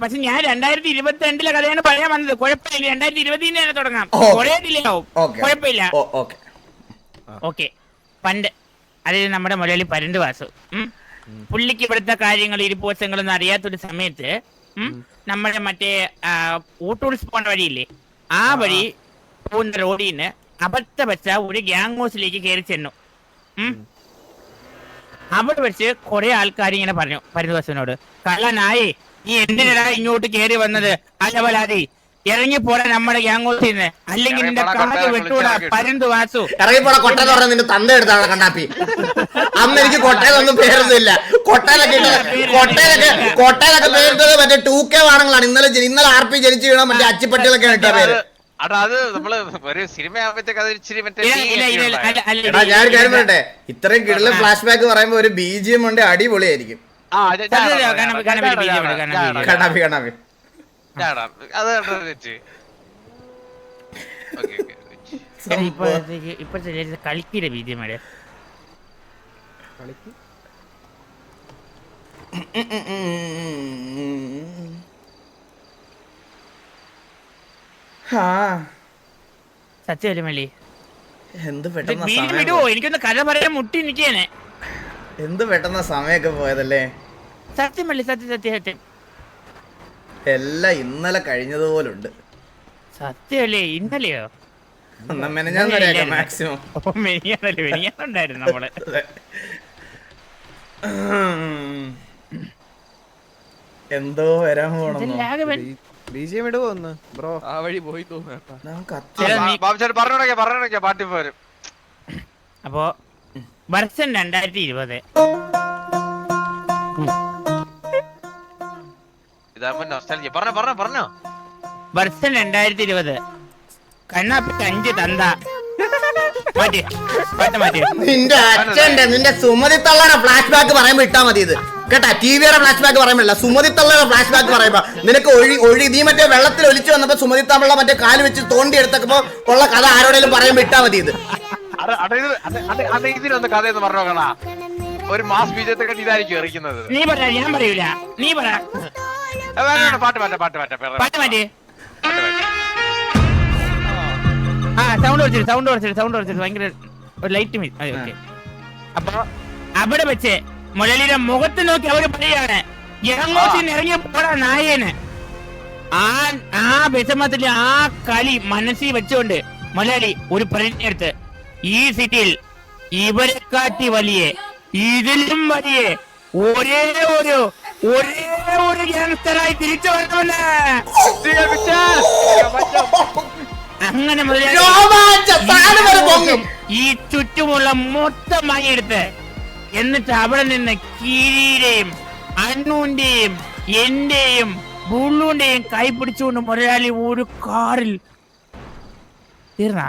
പക്ഷെ ഞാൻ 2022 കഥയാണ് പറയാൻ വന്നത്. കുഴപ്പമില്ല, 2020 തന്നെ തുടങ്ങാം. കുറെ ഡിലേ ആവും, കുഴപ്പമില്ല. ഓക്കെ. പണ്ട് അതായത് നമ്മുടെ മുലയിൽ പരണ്ട് വാസു പുള്ളിക്ക് ഇവിടുത്തെ കാര്യങ്ങൾ ഇരുപോസങ്ങളൊന്നും അറിയാത്തൊരു സമയത്ത് നമ്മുടെ മറ്റേ ഊട്ടൂൾസ് പോണ്ട വഴിയില്ലേ, ആ വഴി പോകുന്ന റോഡിൽ നിന്ന് അബദ്ധ വെച്ച ഒരു ഗ്യാങ് ഹൗസിലേക്ക് കയറി ചെന്നു. അവിടെ വെച്ച് കുറെ ആൾക്കാർ ഇങ്ങനെ പറഞ്ഞു പരന്തുവാസുവിനോട്, കള്ളനായി നീ എന്തിനാ ഇങ്ങോട്ട് കയറി വന്നത്, അലവലാതി ഇറങ്ങിപ്പോടാ നമ്മുടെ ഗ്യാങ് ഹൗസിൽ നിന്ന്, അല്ലെങ്കിൽ നിന്റെ കാല് വെട്ടൂടാ പരന്തുവാസു. ഇറങ്ങിപ്പോടാ കൊട്ടയെന്ന് പറഞ്ഞ നിന്റെ തന്ത എടുത്താണ് കണ്ണാപ്പി. അന്ന് എനിക്ക് കൊട്ടയിലൊന്നും പേരൊന്നുമില്ല. കൊട്ടയിലൊക്കെ പേരുന്നത് മറ്റേ 2K വാണങ്ങളാണ്. ഇന്നലെ RP ജനിച്ചു വീണ മറ്റേ അച്ചിപ്പട്ടികളൊക്കെയാണ് ഇട്ട പേര്. ഞാൻ കാര്യം പറയട്ടെ, ഇത്രയും കിടല ഫ്ലാഷ് ബാക്ക് പറയുമ്പോ ഒരു BGM ഉണ്ട്, അടിപൊളിയായിരിക്കും. കണ്ണാപ്പി കണ്ണാപ്പി കളിക്കില്ല BGM സത്യമല്ലേ? എന്ത് പെട്ടെന്ന് എനിക്കൊന്ന് കഥ പറയാൻ മുട്ടി നിൽക്കാനെ. എന്ത് പെട്ടെന്ന സമയൊക്കെ പോയതല്ലേ? സത്യമല്ലേ? സത്യം എല്ലാം ഇന്നലെ കഴിഞ്ഞതുപോലുണ്ട്. സത്യമല്ലേ? ഇന്നലെയോ? മാക്സിമം മെനിയാണ്ടായിരുന്നു നമ്മള്. എന്തോ വരാൻ പോണം. BGM ഇടുവോ ഒന്ന് ബ്രോ? ആ വഴി പോയി അപ്പോ വർഷം 2020. വർഷം 2020. കണ്ണാപ്പിക്ക് 5 തന്ത. നിന്റെ അച്ഛന്റെ നിന്റെ സുമതി തള്ളയുടെ ഫ്ലാഷ് ബാക്ക് പറയുമ്പോ ഇട്ടാ മതി ഇത് കേട്ടാ. TVയുടെ ഫ്ലാഷ് ബാക്ക് പറയുമ്പോല്ല, സുമതി തള്ളയുടെ ഫ്ലാഷ് ബാക്ക് പറയുമ്പോ നിനക്ക് നീ മറ്റേ വെള്ളത്തിൽ ഒലിച്ചു വന്നപ്പോ സുമതി തള്ള മറ്റേ കാല് വെച്ച് തോണ്ടി എടുത്തപ്പോ ഉള്ള കഥ ആരോടെങ്കിലും പറയുമ്പോ ഇട്ടാ മതി ഇത്. ഇതിനൊന്ന് കഥയെന്ന് പറഞ്ഞോക്കണ, ഒരു മാസ് ബീജത്തെ കണ്ടി ഇതായിരിക്കും എറിക്കുന്നത്. നീ പറ, ഞാൻ പറയൂല. നീ പറ. പാട്ട് സൗണ്ട് കുറച്ചിട്ട് ഭയങ്കര ലൈറ്റ്. അപ്പൊ അവിടെ വെച്ച് മുരളിയുടെ മുഖത്ത് നോക്കി അവര് പറയാണ്, ഇറങ്ങി പോടാ നായേന്. ആ വിഷമത്തില് ആ കളി മനസ്സിൽ വെച്ചുകൊണ്ട് മുരളി ഒരു പ്രതിജ്ഞ എടുത്ത്, ഈ സിറ്റിയിൽ ഇവരെ കാട്ടി വലിയ ഇതിലും വലിയ ഒരേ ഒരു ഗ്യാങ്സ്റ്ററായി തിരിച്ചു വരണമെന്ന്. അങ്ങനെ ഈ ചുറ്റുമുള്ള മൊത്തം വാങ്ങിയെടുത്ത് എന്നിട്ട് അവിടെ നിന്ന് കീരിയുടെയും അണ്ണൂന്റെയും എന്റെയും ബുള്ളുന്റെയും കൈ പിടിച്ചുകൊണ്ട് മുതലാളി ഒരു കാറിൽ തീർന്നാ.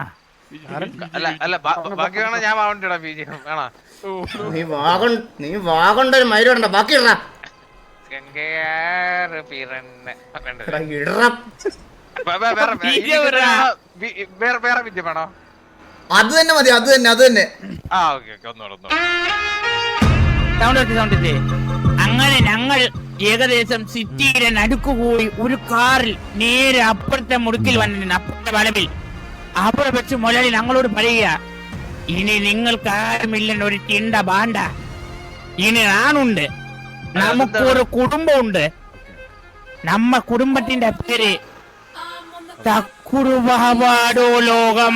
നീ വാഗണ്ടൊരു മൈരുണ്ട ബാക്കി വേറെ വിദ്യ വേണോ? അത് തന്നെ മതി, അത് തന്നെ. അങ്ങനെ ഞങ്ങൾ ഏകദേശം സിറ്റിയുടെ നടുക്കുകൂടി ഒരു കാറിൽ നേരെ അപ്പുറത്തെ മുടുക്കിൽ വന്നിരുന്നു. അപ്പുറത്തെ വളവിൽ അവിടെ വെച്ച് മുതലാളി ഞങ്ങളോട് പറയുക, ഇനി നിങ്ങൾക്ക് ആരുമില്ലെന്ന് ഒരു ചിണ്ട ബാണ്ട, ഇനി ഞാനുണ്ട്, നമുക്കൊരു കുടുംബമുണ്ട്. നമ്മ കുടുംബത്തിന്റെ പേര് തക്കുറുവാടോ ലോകം.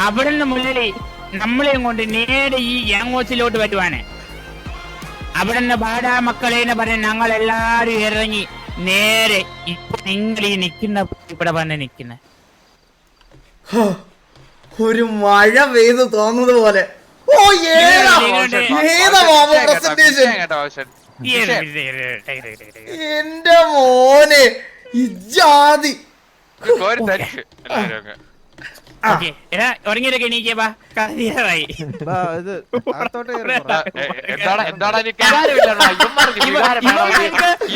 അവിടെ നിന്ന് മുരളി നമ്മളെയും കൊണ്ട് നേരെ ഈ ഗ്യാങ്ഹൗസിലോട്ട് വരുവാണ്. അവിടെ നിന്ന് ബാടാ മക്കളേന്ന് പറഞ്ഞ് ഞങ്ങൾ എല്ലാരും ഇറങ്ങി നേരെ ഇപ്പൊ നിങ്ങൾ ഈ നിക്കുന്ന ഇവിടെ വന്ന് നിക്കുന്ന ഒരു മഴ പെയ്ത് തോന്നുന്നത് പോലെ. ഓ എന്റെ മോനെ ഇജാതി. ഓക്കെ എടാ ഉറങ്ങിയൊക്കെ എണീക്കപ്പാ കഥയായി ബാ, ഇത് അകത്തോട്ട് കേറി പറ. എന്താണ് എനിക്ക് കാര്യമില്ലടാ. ഇവന്മാർക്ക് വികാരം വേണോ?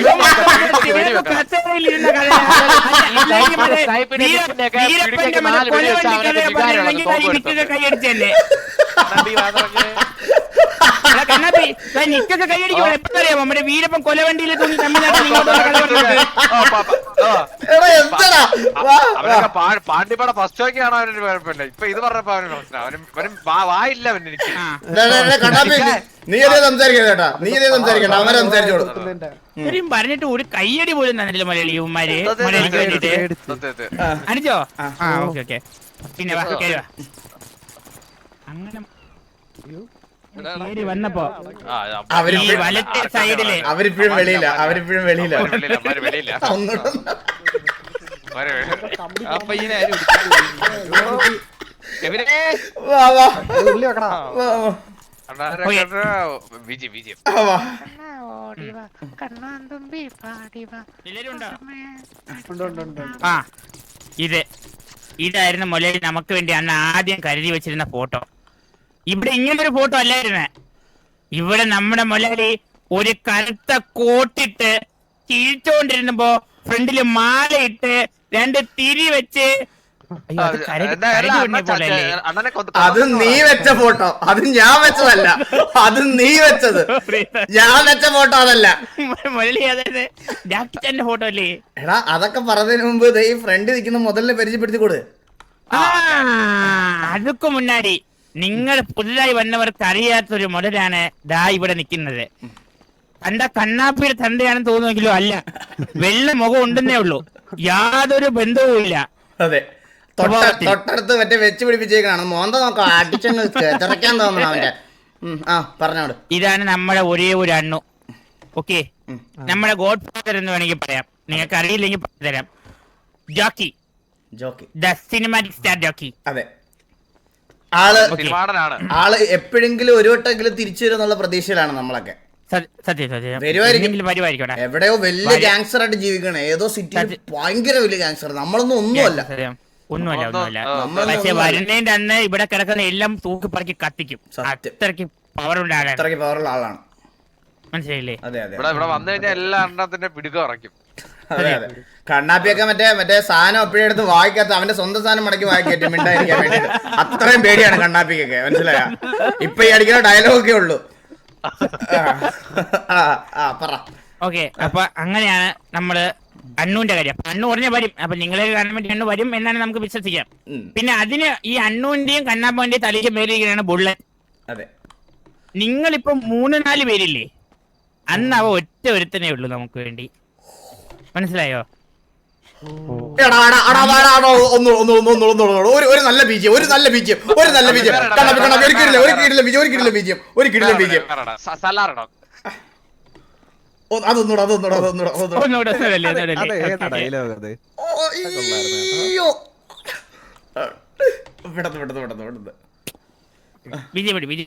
ഇവന്മാർക്ക് പിടിച്ച് വെടിവെക്കണം. കസേരയിലിരുന്ന കഥയാണ്. അല്ലെങ്കിൽ മറ്റേ വീരപ്പന്റെ മറ്റേ കൊലവണ്ടി കഥയെ പറഞ്ഞില്ലെങ്കിൽ കൈ വിറ്റൊക്കെ കൈയടിച്ചല്ലേ കണ്ണാപ്പി നിക്കൊക്കെ കൈയടിക്കുമോ എപ്പോ അറിയാമോ നമ്മുടെ വീരപ്പൻ കൊലവണ്ടിയിൽ തൂങ്ങി തമ്മിലാണ് നിങ്ങളോട് കഥ പറഞ്ഞത് എടാ എന്താടാ അവനൊക്കെ പാണ്ടിപ്പട ഫസ്റ്റ് ഒക്കെ ആണോ അവനൊരു കുഴപ്പമില്ല. ഇപ്പൊ ഇത് പറഞ്ഞപ്പോ അവന് പ്രശ്നം. അവനും വായില്ല അവൻ എനിക്ക്. കണ്ണാപ്പി നീ അതേ സംസാരിക്കരുത് കേട്ടാ, നീ അതേ സംസാരിക്കണ്ട, അവരെ സംസാരിച്ചോളൂ. ഇത്രയും പറഞ്ഞിട്ട് ഒരു കയ്യടി പോലും തന്നില്ല മലയാളി ഇവന്മാര് മലയാളിക്ക് വേണ്ടിട്ട് അനിച്ചോ ആ ഓക്കെ ഓക്കെ പിന്നെ വാ കേറി വാ അങ്ങനെ കേറി വന്നപ്പോ ഈ വലത്തെ സൈഡില് അവരിപ്പോഴും വെളിയില്ല, അവരിപ്പോഴും വെളിയില്ല. വെളിയില്ല. ഒന്നുകൂടെ ആ പയ്യനെ ആരും ഇടിച്ചിട്ട് വാ വാ ഉള്ളി വെക്കടാ. വാ വാ. വിജയം ആ, വാ. എല്ലാരും ഉണ്ടോ ഉണ്ട്, ഉണ്ട്, ഉണ്ട്. ആ ഇതായിരുന്നു മൊലയിൽ നമുക്ക് വേണ്ടി അന്ന് ആദ്യം കരുതി വെച്ചിരുന്ന ഫോട്ടോ. ഇവിടെ ഇങ്ങനൊരു ഫോട്ടോ അല്ലായിരുന്നേ. ഇവിടെ നമ്മുടെ മൊലയിൽ ഒരു കറുത്ത കോട്ടിട്ട് ചിരിച്ചോണ്ടിരുന്നപ്പോ ഫ്രണ്ടില് മാലയിട്ട് 2 തിരി വെച്ച് അയ്യോ, അത് കരടി ഉണ്ണി പോലെയല്ലേ? അത് നീ വെച്ച ഫോട്ടോ, അത് ഞാൻ വെച്ചതല്ല, അത് നീ വെച്ചത്. ഞാൻ വെച്ച ഫോട്ടോ അതല്ല. മൊലി അതായത് ജാക്കിച്ചാന്റെ ഫോട്ടോ അല്ലേ? എടാ അതൊക്കെ പറഞ്ഞതിന് മുമ്പ് ദേ ഈ ഫ്രണ്ട് നിൽക്കുന്ന മുതലിനെ പരിചയപ്പെടുത്തി കൊടു. അതൊക്കെ മുന്നാടി നിങ്ങൾ പുതുതായി വന്നവർക്ക് അറിയാത്തൊരു മുതലാണ് ദാ ഇവിടെ നിൽക്കുന്നത്. കണ്ട കണ്ണാപ്പിയുടെ തന്തയാണെന്ന് തോന്നുമെങ്കിലും അല്ല, വെള്ള മുഖം ഉണ്ടെന്നേ ഉള്ളൂ, യാതൊരു ബന്ധവും ഇല്ല. അതെ, തൊട്ടടുത്ത് മറ്റേ വെച്ച് പിടിപ്പിച്ചേക്കാണ്. മോന്ത നോക്കാം, അടിച്ചങ്ങ് ചിറക്കാൻ തോന്നണം അവന്റെ. ആ പറഞ്ഞോട്. ഇതാണ് നമ്മുടെ ഒരേ ഒരു അണ്ണു. ഓക്കെ, നമ്മുടെ ഗോഡ് ഫാദർ എന്ന് വേണമെങ്കിൽ പറയാം, നിങ്ങൾക്ക് അറിയില്ലെങ്കിൽ തരാം. Jockey, jockey, the cinematic star jockey. അതെ, ആള് എപ്പോഴെങ്കിലും ഒരു വട്ടെങ്കിലും തിരിച്ചു വരും എന്നുള്ള പ്രതീക്ഷയിലാണ് നമ്മളൊക്കെ. സത്യം സത്യം വരുമായിരിക്കും. എവിടെയോ വലിയ ഗാങ്സ്റ്റർ ആയിട്ട് ജീവിക്കണേ, ഏതോ സിറ്റിയിൽ ഭയങ്കര വലിയ ഗാങ്സ്റ്റർ. നമ്മളൊന്നും ഒന്നുമല്ല, ഒന്നുമല്ല. പക്ഷെ വരുന്നതിന്റെ അന്ന് ഇവിടെ കിടക്കുന്ന എല്ലാം തൂക്കി പറക്കി കത്തിക്കും. അത്രയ്ക്ക് പവർ ഉണ്ടാകാൻ, അത്രയ്ക്ക് പവറുള്ള ആളാണ്. മനസ്സിലായില്ലേ? അതെ അതെ, ഇവിടെ വന്നു കഴിഞ്ഞാൽ എല്ലാ എണ്ണത്തിന്റെ പിടുക്കം ഇറക്കും. അതെ അതെ. കണ്ണാപ്പിയൊക്കെ മറ്റേ സാധനം എപ്പോഴെടുത്ത് വായിക്കാത്ത അവന്റെ സ്വന്തം സാധനം മടക്കി വായിക്കറ്റും മിണ്ടായിരിക്കാൻ വേണ്ടിട്ട്. അത്രയും പേടിയാണ് കണ്ണാപ്പിക്കൊക്കെ, മനസ്സിലായ? ഇപ്പൊ ഈ അടിക്കുന്ന ഡയലോഗൊക്കെ ഉള്ളൂ. പറ. ഓക്കെ, അപ്പൊ അങ്ങനെയാണ് നമ്മള് അണ്ണൂന്റെ കാര്യം. അപ്പൊ അണ്ണു ഉടനെ വരും. അപ്പൊ നിങ്ങളെ കാണാൻ വേണ്ടി അണ്ണു വരും എന്നാണ് നമുക്ക് വിശ്വസിക്കാം. പിന്നെ അതിന് ഈ അണ്ണുവിന്റെയും കണ്ണാപ്പന്റെയും തലയ്ക്ക് മേലിരിക്കുകയാണ് ബുള്ളറ്റ്. അതെ, നിങ്ങളിപ്പോ 3-4 പേരില്ലേ, അന്ന് അവ ഒറ്റ ഒരുത്തനേ ഉള്ളൂ നമുക്ക് വേണ്ടി, മനസ്സിലായോ? ഒരു നല്ല ബീജം, ഒരു നല്ല ബീജം, ഒരു നല്ല ബീജം. ഒരു കിടിലം ബീജം, ഒരു കിടിലം ബീജം, ഒരു കിടിലം ബീജം. അതൊന്നൂടെ വിജയ്